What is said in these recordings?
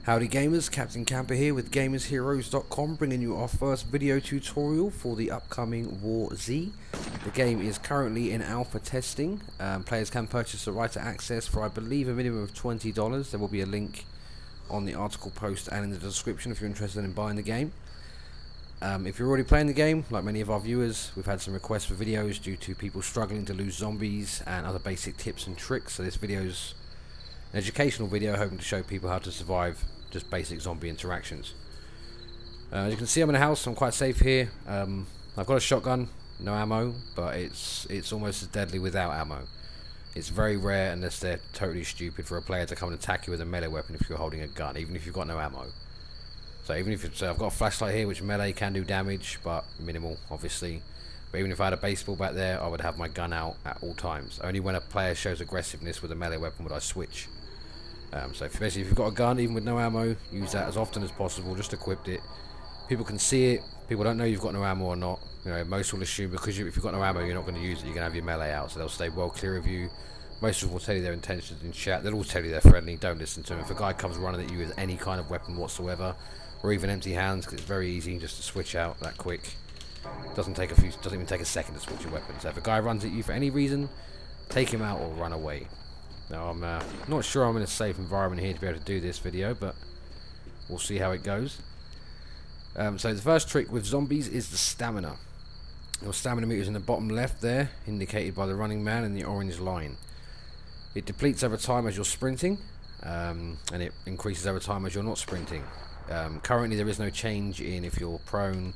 Howdy gamers, Captain Camper here with GamersHeroes.com, bringing you our first video tutorial for the upcoming War Z. The game is currently in alpha testing. Players can purchase the right to access for I believe a minimum of $20. There will be a link on the article post and in the description if you're interested in buying the game. If you're already playing the game, like many of our viewers, we've had some requests for videos due to people struggling to lose zombies and other basic tips and tricks. So this video's an educational video hoping to show people how to survive just basic zombie interactions. As you can see, I'm in a house. I'm quite safe here. I've got a shotgun, no ammo, but it's almost as deadly without ammo. It's very rare unless they're totally stupid for a player to come and attack you with a melee weapon if you're holding a gun, even if you've got no ammo. So even if it's, I've got a flashlight here which melee can do damage, but minimal obviously. But even if I had a baseball back there, I would have my gun out at all times. Only when a player shows aggressiveness with a melee weapon would I switch. So basically, if you've got a gun, even with no ammo, use that as often as possible. Just equip it. People can see it. People don't know you've got no ammo or not. You know, most will assume because if you've got no ammo, you're not going to use it. You're going to have your melee out, so they'll stay well clear of you. Most of them will tell you their intentions in chat. They'll all tell you they're friendly. Don't listen to them. If a guy comes running at you with any kind of weapon whatsoever, or even empty hands, because it's very easy just to switch out that quick. Doesn't even take a second to switch your weapon. So if a guy runs at you for any reason, take him out or run away. Now I'm not sure I'm in a safe environment here to be able to do this video, but we'll see how it goes. So the first trick with zombies is the stamina. Your stamina meter is in the bottom left there, indicated by the running man and the orange line. It depletes over time as you're sprinting, and it increases over time as you're not sprinting. Currently there is no change in if you're prone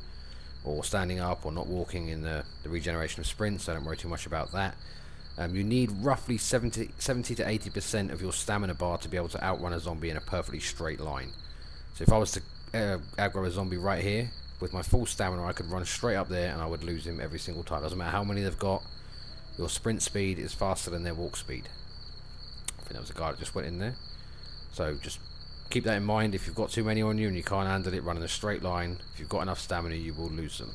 or standing up or not walking in the regeneration of sprints, so don't worry too much about that. You need roughly 70 to 80% of your stamina bar to be able to outrun a zombie in a perfectly straight line. So if I was to aggro a zombie right here, with my full stamina I could run straight up there and I would lose him every single time. Doesn't matter how many they've got, your sprint speed is faster than their walk speed. I think that was a guy that just went in there. So just keep that in mind. If you've got too many on you and you can't handle it, run in a straight line. If you've got enough stamina, you will lose them.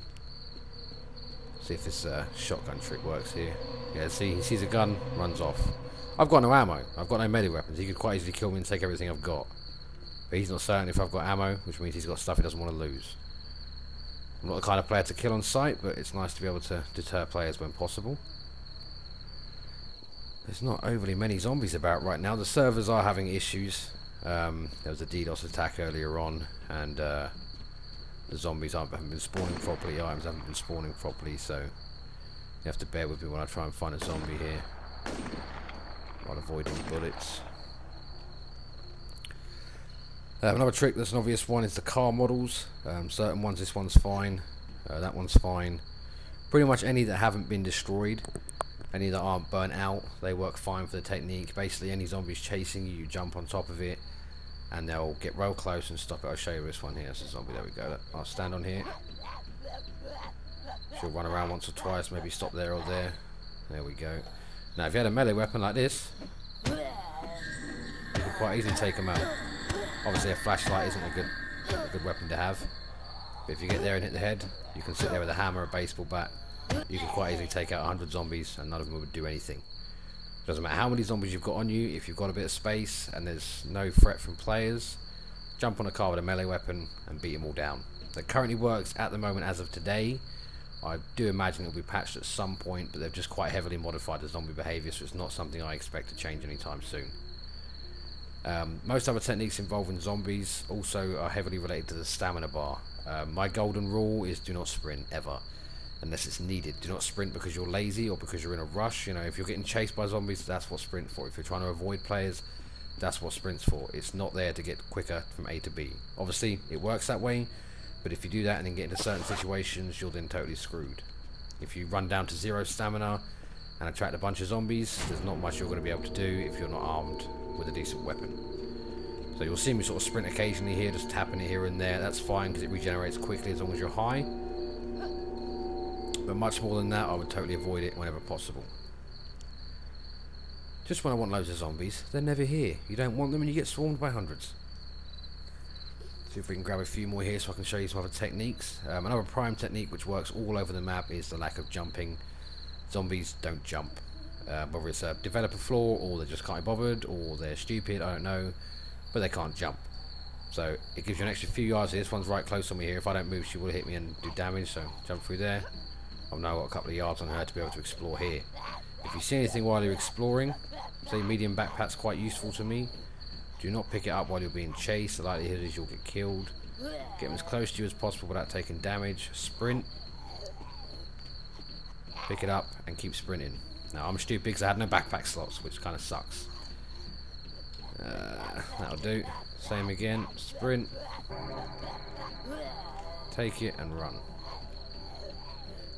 See if this shotgun trick works here. Yeah, see, he sees a gun, runs off. I've got no ammo. I've got no melee weapons. He could quite easily kill me and take everything I've got. But he's not certain if I've got ammo, which means he's got stuff he doesn't want to lose. I'm not the kind of player to kill on sight, but it's nice to be able to deter players when possible. There's not overly many zombies about right now. The servers are having issues. There was a DDoS attack earlier on, and the zombies haven't been spawning properly, items haven't been spawning properly, so you have to bear with me when I try and find a zombie here while avoiding bullets. Another trick that's an obvious one is the car models. Certain ones, this one's fine, that one's fine. Pretty much any that haven't been destroyed, any that aren't burnt out, they work fine for the technique. Basically any zombies chasing you, you jump on top of it and they'll get real close and stop it. I'll show you this one here. It's a zombie. There we go. I'll stand on here. She'll run around once or twice, maybe stop there or there. There we go. Now if you had a melee weapon like this, you can quite easily take them out. Obviously a flashlight isn't a good weapon to have, but if you get there and hit the head, you can sit there with a hammer, a baseball bat. You can quite easily take out 100 zombies and none of them would do anything. Doesn't matter how many zombies you've got on you, if you've got a bit of space and there's no threat from players, jump on a car with a melee weapon and beat them all down. That currently works at the moment as of today. I do imagine it will be patched at some point, but they've just quite heavily modified the zombie behaviour, so it's not something I expect to change anytime soon. Most other techniques involving zombies also are heavily related to the stamina bar. My golden rule is do not sprint ever, unless it's needed. Do not sprint because you're lazy or because you're in a rush. You know, if you're getting chased by zombies, that's what sprint for. If you're trying to avoid players, that's what sprint's for. It's not there to get quicker from A to B. Obviously, it works that way, but if you do that and then get into certain situations, you're then totally screwed. If you run down to 0 stamina and attract a bunch of zombies, there's not much you're going to be able to do if you're not armed with a decent weapon. So you'll see me sort of sprint occasionally here, just tapping it here and there. That's fine because it regenerates quickly as long as you're high. But much more than that, I would totally avoid it whenever possible. Just when I want loads of zombies, they're never here. You don't want them and you get swarmed by hundreds. See if we can grab a few more here so I can show you some other techniques. Another prime technique which works all over the map is the lack of jumping. Zombies don't jump. Whether it's a developer flaw or they just can't be bothered or they're stupid, I don't know, but they can't jump. So it gives you an extra few yards here. This one's right close on me here. If I don't move, she will hit me and do damage, so jump through there. I've now got a couple of yards on her to be able to explore here. If you see anything while you're exploring, say medium backpack's quite useful to me. Do not pick it up while you're being chased. The likelihood is you'll get killed. Get them as close to you as possible without taking damage. Sprint. Pick it up and keep sprinting. Now I'm stupid because I had no backpack slots, which kind of sucks. That'll do. Same again. Sprint. Take it and run.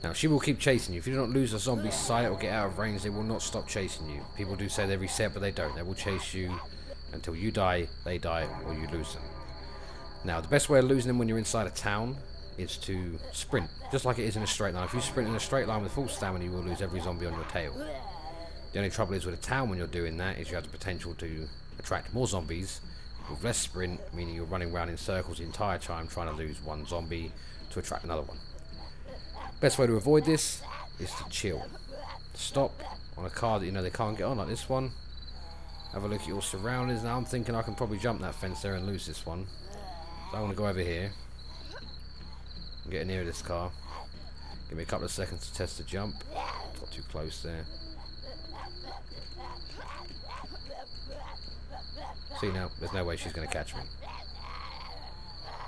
Now she will keep chasing you. If you do not lose a zombie sight or get out of range, they will not stop chasing you. People do say they reset, but they don't. They will chase you until you die, they die, or you lose them. Now the best way of losing them when you're inside a town is to sprint, just like it is in a straight line. If you sprint in a straight line with full stamina, you will lose every zombie on your tail. The only trouble is with a town when you're doing that is you have the potential to attract more zombies with less sprint, meaning you're running around in circles the entire time trying to lose one zombie to attract another one. Best way to avoid this is to chill. Stop on a car that you know they can't get on, like this one. Have a look at your surroundings. Now I'm thinking I can probably jump that fence there and lose this one. So I want to go over here and get near this car. Give me a couple of seconds to test the jump. Not too close there. See now, there's no way she's going to catch me.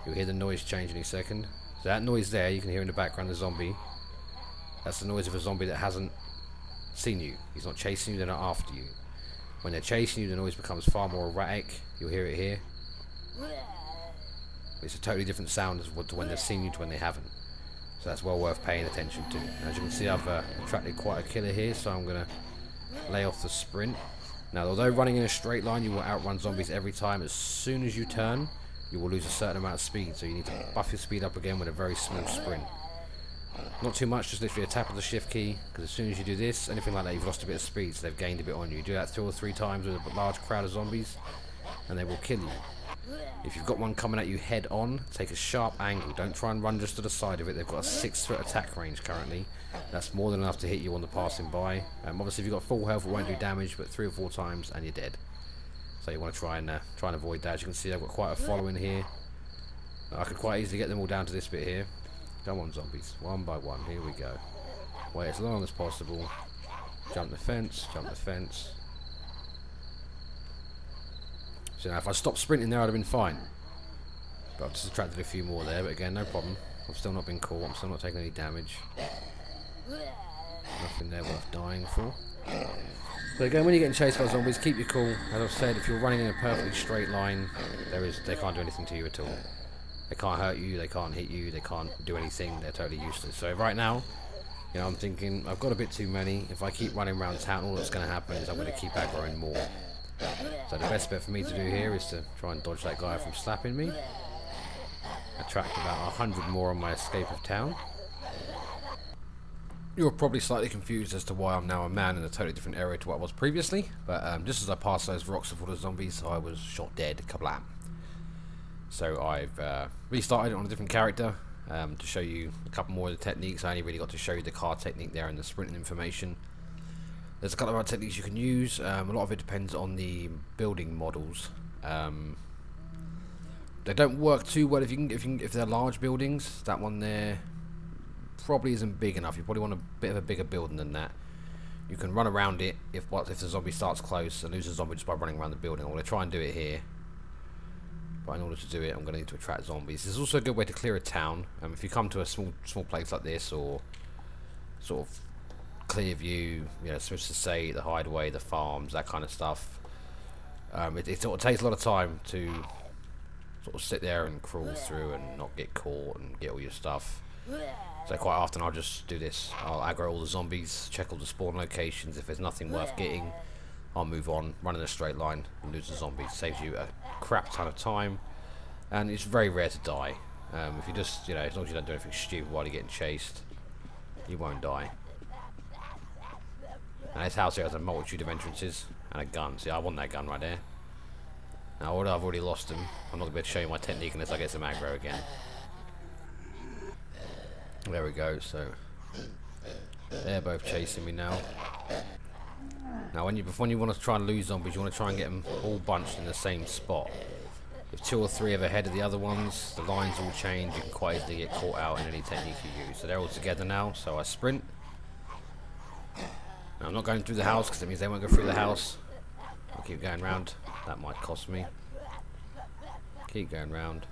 You'll hear the noise change any second. So that noise there, you can hear in the background the zombie. That's the noise of a zombie that hasn't seen you. He's not chasing you, they're not after you. When they're chasing you, the noise becomes far more erratic. You'll hear it here. It's a totally different sound to when they've seen you to when they haven't. So that's well worth paying attention to. As you can see, I've attracted quite a killer here, so I'm going to lay off the sprint. Now, although running in a straight line, you will outrun zombies every time. As soon as you turn, you will lose a certain amount of speed, so you need to buff your speed up again with a very small sprint. Not too much, just literally a tap of the shift key, because as soon as you do this, anything like that, you've lost a bit of speed, so they've gained a bit on you. You do that 2 or 3 times with a large crowd of zombies, and they will kill you. If you've got one coming at you head on, take a sharp angle. Don't try and run just to the side of it. They've got a 6-foot attack range currently. That's more than enough to hit you on the passing by. Obviously, if you've got full health, it won't do damage, but 3 or 4 times and you're dead. So you want to try and avoid that. As you can see, I've got quite a following here. I could quite easily get them all down to this bit here. Come on, zombies. One by one. Here we go. Wait as long as possible. Jump the fence. Jump the fence. So now if I stopped sprinting there, I'd have been fine. But I've just attracted a few more there. But again, no problem. I've still not been caught. I'm still not taking any damage. Nothing there worth dying for. So again, when you're getting chased by zombies, keep your cool. As I've said, if you're running in a perfectly straight line, they can't do anything to you at all. They can't hurt you, they can't hit you, they can't do anything, they're totally useless. So right now, you know, I'm thinking, I've got a bit too many. If I keep running around town, all that's going to happen is I'm going to keep aggroing more. So the best bet for me to do here is to try and dodge that guy from slapping me. Attract about 100 more on my escape of town. You're probably slightly confused as to why I'm now a man in a totally different area to what I was previously. But just as I passed those rocks full of zombies, I was shot dead, kablam. So I've restarted it on a different character to show you a couple more of the techniques. I only really got to show you the car technique there and the sprinting information. There's a couple of other techniques you can use. A lot of it depends on the building models. They don't work too well if they're large buildings. That one there probably isn't big enough. You probably want a bit of a bigger building than that. You can run around it if the zombie starts close and lose a zombie just by running around the building. I'm going to try and do it here. But in order to do it, I'm going to need to attract zombies. This is also a good way to clear a town. If you come to a small place like this, or sort of clear view, you know, Smith's Estate, the Hideaway, the farms, that kind of stuff. It sort of takes a lot of time to sort of sit there and crawl through and not get caught and get all your stuff. So quite often I'll just do this. I'll aggro all the zombies, check all the spawn locations. If there's nothing worth getting, I'll move on, run in a straight line and lose the zombies. Saves you a crap ton of time, and it's very rare to die. If you just, you know, as long as you don't do anything stupid while you're getting chased, you won't die. And this house here has a multitude of entrances and a gun. See, I want that gun right there. Now, although I've already lost them, I'm not going to be able to show you my technique unless I get some aggro again. There we go. So they're both chasing me now. Now, when you want to try and lose zombies, you want to try and get them all bunched in the same spot. If 2 or 3 are ahead of the other ones, the lines all change. You can quite easily get caught out in any technique you use. So they're all together now, so I sprint. Now I'm not going through the house because it means they won't go through the house. I'll keep going round. That might cost me. Keep going round.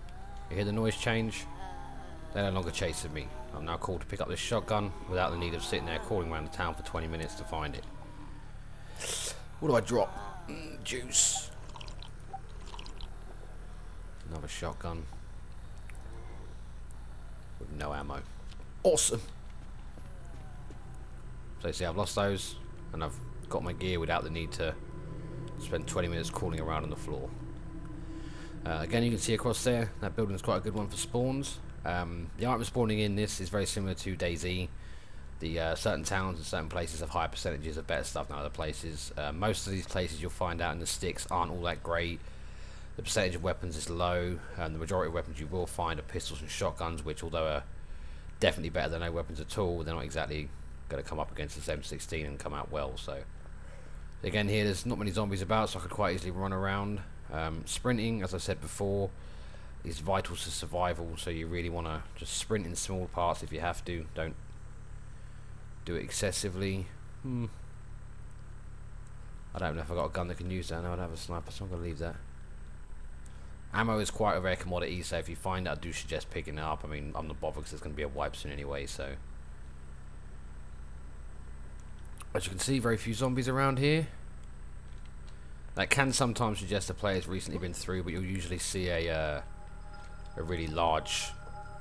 You hear the noise change? They're no longer chasing me. I'm now called to pick up this shotgun without the need of sitting there calling around the town for 20 minutes to find it. What do I drop? Juice. Another shotgun. With no ammo. Awesome! So you see I've lost those, and I've got my gear without the need to spend 20 minutes crawling around on the floor. Again, you can see across there, that building is quite a good one for spawns. The item spawning in this is very similar to DayZ. The certain towns and certain places have higher percentages of better stuff than other places. Most of these places you'll find out in the sticks aren't all that great. The percentage of weapons is low, and the majority of weapons you will find are pistols and shotguns, which although are definitely better than no weapons at all, they're not exactly going to come up against this M16 and come out well. So again, here there's not many zombies about, so I could quite easily run around. Sprinting, as I said before, is vital to survival, so you really want to just sprint in small parts if you have to. Don't do it excessively. I don't know if I got a gun that can use that. No, I don't have a sniper, so I'm going to leave that. Ammo is quite a rare commodity, so if you find it, I do suggest picking it up. I mean, I'm not bothered because there's going to be a wipe soon anyway, so. As you can see, very few zombies around here. That can sometimes suggest a player's recently been through, but you'll usually see a really large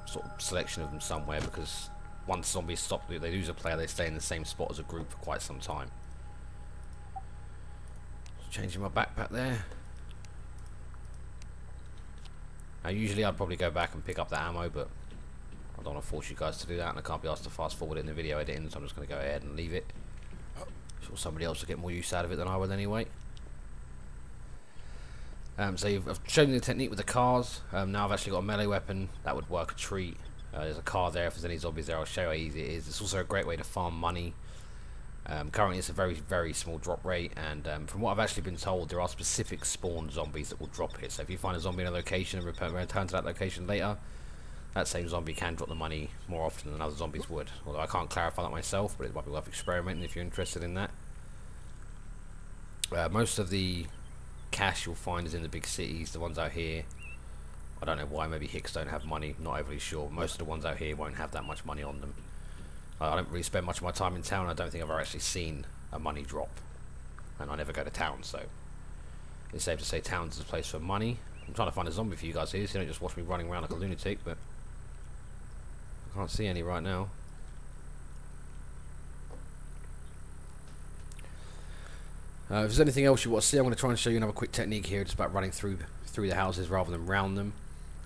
sort of selection of them somewhere, because once zombies stop, they lose a player, they stay in the same spot as a group for quite some time. Changing my backpack there. Now usually I'd probably go back and pick up the ammo, but I don't want to force you guys to do that, and I can't be asked to fast forward it in the video editing, so I'm just going to go ahead and leave it. I'm sure somebody else will get more use out of it than I will anyway. So I've shown you the technique with the cars. Now I've actually got a melee weapon. That would work a treat. There's a car there. If there's any zombies there, I'll show you how easy it is. It's also a great way to farm money. Currently it's a very, very small drop rate, and from what I've actually been told, there are specific spawn zombies that will drop it. So if you find a zombie in a location and return to that location later, that same zombie can drop the money more often than other zombies would. Although I can't clarify that myself, but it might be worth experimenting if you're interested in that. Most of the cash you'll find is in the big cities. The ones out here, I don't know why, maybe Hicks don't have money, not overly sure. Most of the ones out here won't have that much money on them. I don't really spend much of my time in town. I don't think I've ever actually seen a money drop, and I never go to town, so it's safe to say town's is a place for money. I'm trying to find a zombie for you guys here, so you don't just watch me running around like a lunatic, but I can't see any right now. If there's anything else you want to see, I'm going to try and show you another quick technique here, just about running through the houses rather than round them.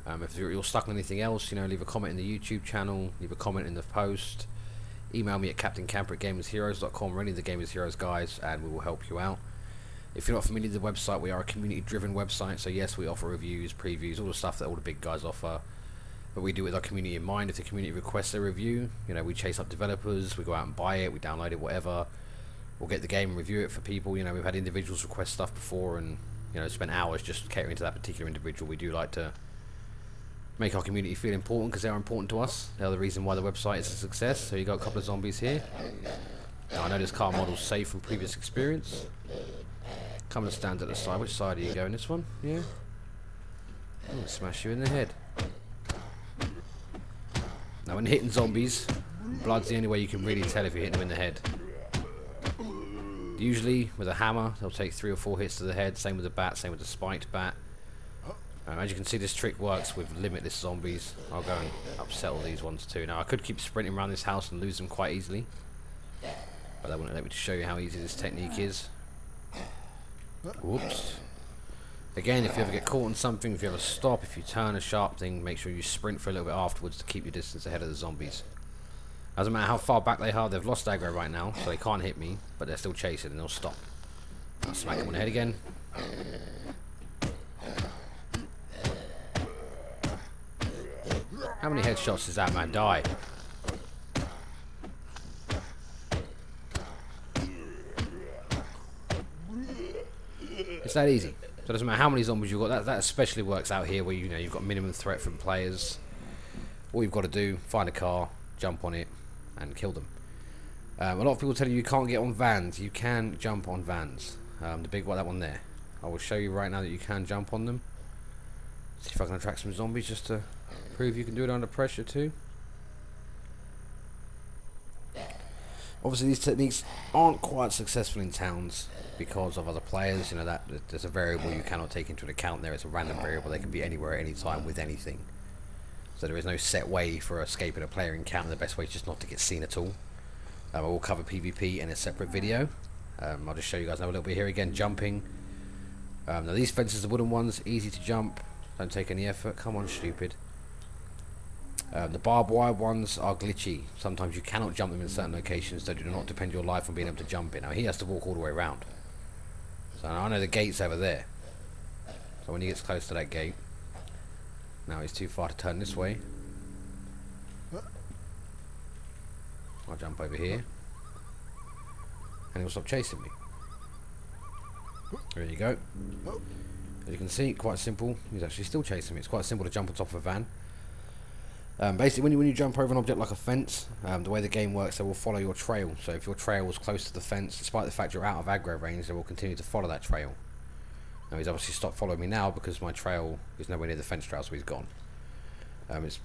If you're stuck on anything else, you know, leave a comment in the YouTube channel, leave a comment in the post, email me at captaincamper@gamersheroes.com or any of the Gamers Heroes guys, and we will help you out. If you're not familiar with the website, we are a community-driven website, so yes, we offer reviews, previews, all the stuff that all the big guys offer, but we do it with our community in mind. If the community requests a review, you know, we chase up developers, we go out and buy it, we download it, whatever. We'll get the game and review it for people. You know, we've had individuals request stuff before, and you know, spent hours just catering to that particular individual. We do like to make our community feel important because they are important to us. They're the reason why the website is a success. So you got a couple of zombies here. Now I know this car model's safe from previous experience. Come and stand at the side. Which side are you going? This one? Yeah. I'm gonna smash you in the head. Now when hitting zombies, blood's the only way you can really tell if you're hitting them in the head. Usually with a hammer they'll take 3 or 4 hits to the head, same with the bat, same with the spiked bat. As you can see, this trick works with limitless zombies. I'll go and upset all these ones too. Now I could keep sprinting around this house and lose them quite easily, but they wouldn't let me to show you how easy this technique is. Whoops. Again, if you ever get caught on something, if you ever stop, if you turn a sharp thing, make sure you sprint for a little bit afterwards to keep your distance ahead of the zombies. Doesn't matter how far back they are, they've lost aggro right now, so they can't hit me, but they're still chasing and they'll stop. I'll smack them on the head again. How many headshots does that man die? It's that easy. So it doesn't matter how many zombies you've got. That especially works out here where you've got minimum threat from players. All you've got to do, find a car, jump on it, and kill them. A lot of people tell you can't get on vans. You can jump on vans. The big one, that one there. I will show you right now that you can jump on them. See if I can attract some zombies just to prove you can do it under pressure too. Obviously these techniques aren't quite successful in towns because of other players. You know that there's a variable you cannot take into account there. It's a random variable. They can be anywhere at any time with anything. So there is no set way for escaping a player encounter. The best way is just not to get seen at all. I will cover PvP in a separate video. I'll just show you guys now a little bit here again. Jumping. Now these fences, the wooden ones, easy to jump. Don't take any effort. Come on, stupid. The barbed wire ones are glitchy. Sometimes you cannot jump them in certain locations that do not depend your life on being able to jump in. Now he has to walk all the way around. So I know the gate's over there. So when he gets close to that gate, now he's too far to turn this way. I'll jump over here. And he'll stop chasing me. There you go. As you can see, quite simple. He's actually still chasing me. It's quite simple to jump on top of a van. Basically, when you jump over an object like a fence, the way the game works, they will follow your trail. So if your trail was close to the fence, despite the fact you're out of aggro range, they will continue to follow that trail. Now he's obviously stopped following me now because my trail is nowhere near the fence trail, so he's gone. It's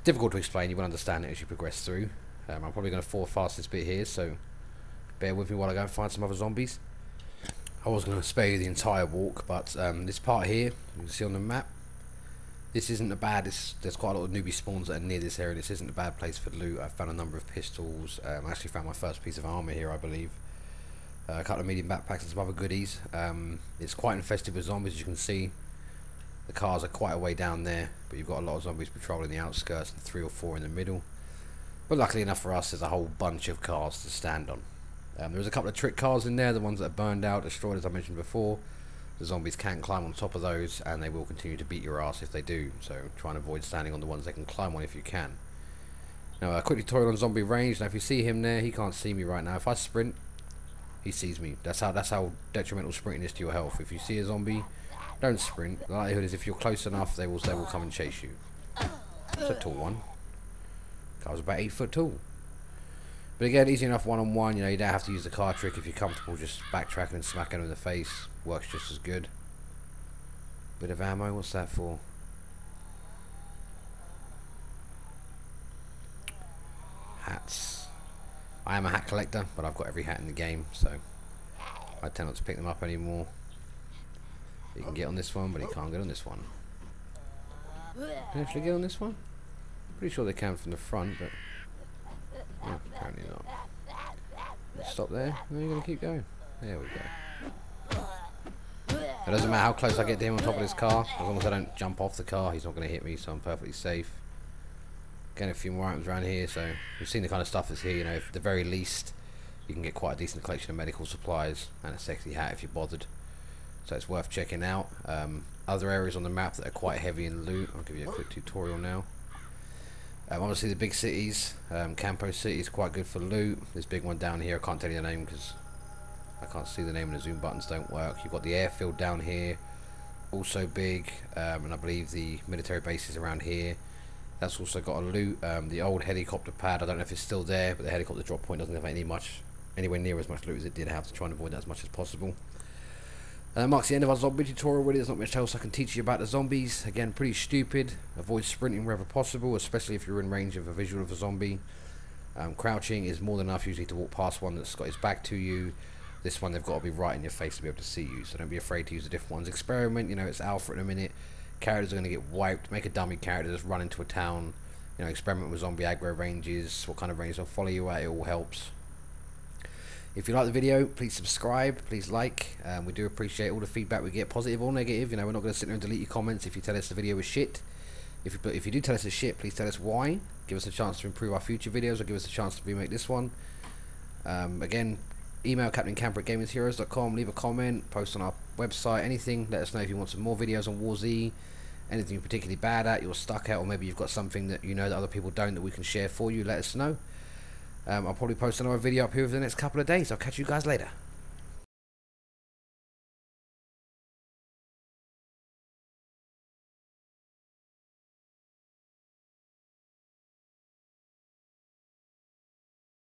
difficult to explain. You will understand it as you progress through. I'm probably going to fall fast this bit here, so bear with me while I go and find some other zombies. I was going to spare you the entire walk, but this part here, you can see on the map, this isn't a bad, there's quite a lot of newbie spawns that are near this area. This isn't a bad place for loot. I've found a number of pistols. I actually found my first piece of armour here, I believe. A couple of medium backpacks and some other goodies. It's quite infested with zombies, as you can see. The cars are quite a way down there, but you've got a lot of zombies patrolling the outskirts and 3 or 4 in the middle. But luckily enough for us, there's a whole bunch of cars to stand on. There's a couple of trick cars in there, the ones that are burned out, destroyed as I mentioned before. The zombies can climb on top of those, and they will continue to beat your ass if they do, so try and avoid standing on the ones they can climb on if you can. Now a quick tutorial on zombie range. Now if you see him there, he can't see me right now. If I sprint, he sees me. That's how detrimental sprinting is to your health. If you see a zombie, don't sprint. The likelihood is if you're close enough, they will come and chase you. It's a tall one. I was about 8 foot tall. But again, easy enough one-on-one. You know, you don't have to use the car trick. If you're comfortable just backtracking and smacking him in the face, works just as good. Bit of ammo, what's that for? Hats. I am a hat collector, but I've got every hat in the game, so I tend not to pick them up anymore. You can get on this one, but you can't get on this one. Can you actually get on this one? Pretty sure they can from the front, but oh, apparently not. Stop there. No, you're going to keep going. There we go. It doesn't matter how close I get to him on top of this car. As long as I don't jump off the car, he's not going to hit me, so I'm perfectly safe. Getting a few more items around here, so you've seen the kind of stuff that's here. You know, at the very least, you can get quite a decent collection of medical supplies and a sexy hat if you're bothered. So it's worth checking out. Other areas on the map that are quite heavy in loot. I'll give you a quick tutorial now. Obviously the big cities, Campo City is quite good for loot. This big one down here, I can't tell you the name because I can't see the name and the zoom buttons don't work. You've got the airfield down here, also big, and I believe the military bases around here. That's also got a loot. The old helicopter pad, I don't know if it's still there, but the helicopter drop point doesn't have anywhere near as much loot as it did have, to try and avoid that as much as possible. That marks the end of our zombie tutorial. Really, there's not much else I can teach you about the zombies. Again, pretty stupid. Avoid sprinting wherever possible, especially if you're in range of a visual of a zombie. Crouching is more than enough usually to walk past one that's got his back to you. This one, they've got to be right in your face to be able to see you, so don't be afraid to use the different ones. Experiment, you know, it's alpha in a minute. Characters are going to get wiped. Make a dummy character, just run into a town. You know, experiment with zombie aggro ranges, what kind of range they'll follow you at, it all helps. If you like the video, please subscribe, please like. We do appreciate all the feedback we get, positive or negative. You know, we're not going to sit there and delete your comments if you tell us the video is shit. If you do tell us it's shit, please tell us why. Give us a chance to improve our future videos, or give us a chance to remake this one. Again, email captaincamper@gamersheroes.com, leave a comment, post on our website, anything. Let us know if you want some more videos on War Z, anything you're particularly bad at, you're stuck at, or maybe you've got something that you know that other people don't that we can share for you. Let us know. I'll probably post another video up here over the next couple of days. I'll catch you guys later.